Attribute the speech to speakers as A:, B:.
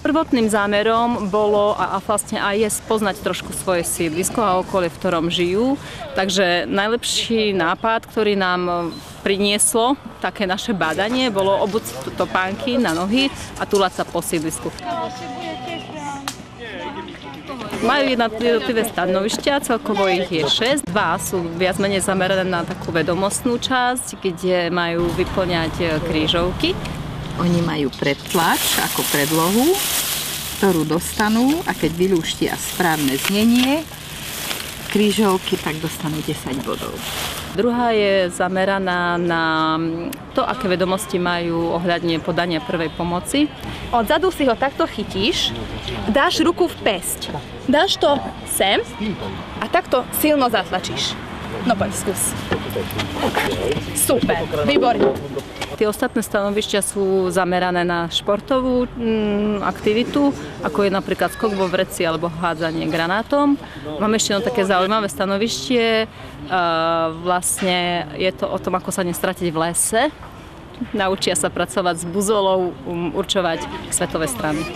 A: Prvotným zámerom bolo a vlastne aj je spoznať trošku svoje sídlisko a okolie, v ktorom žijú. Takže najlepší nápad, ktorý nám prinieslo také naše bádanie, bolo obuť topánky na nohy a túlať sa po sídlisku. Majú jednotlivé stanovištia, celkovo ich je 6. 2 sú viac menej zamerané na takú vedomostnú časť, kde majú vyplňať krížovky.
B: Oni majú predtlač ako predlohu, ktorú dostanú a keď vylúštia správne znenie krížovky, tak dostanú 10 bodov.
A: Druhá je zameraná na to, aké vedomosti majú ohľadne podania prvej pomoci.
C: Odzadu si ho takto chytíš, dáš ruku v päsť, dáš to sem a takto silno zatlačíš. No poď, skús. Super, výborne.
A: Tie ostatné stanovišťa sú zamerané na športovú aktivitu, ako je napríklad skok vo vreci alebo hádzanie granátom. Mám ešte také zaujímavé stanovištie. Vlastne je to o tom, ako sa nestratiť v lese. Naučia sa pracovať s buzolou, určovať svetové strany.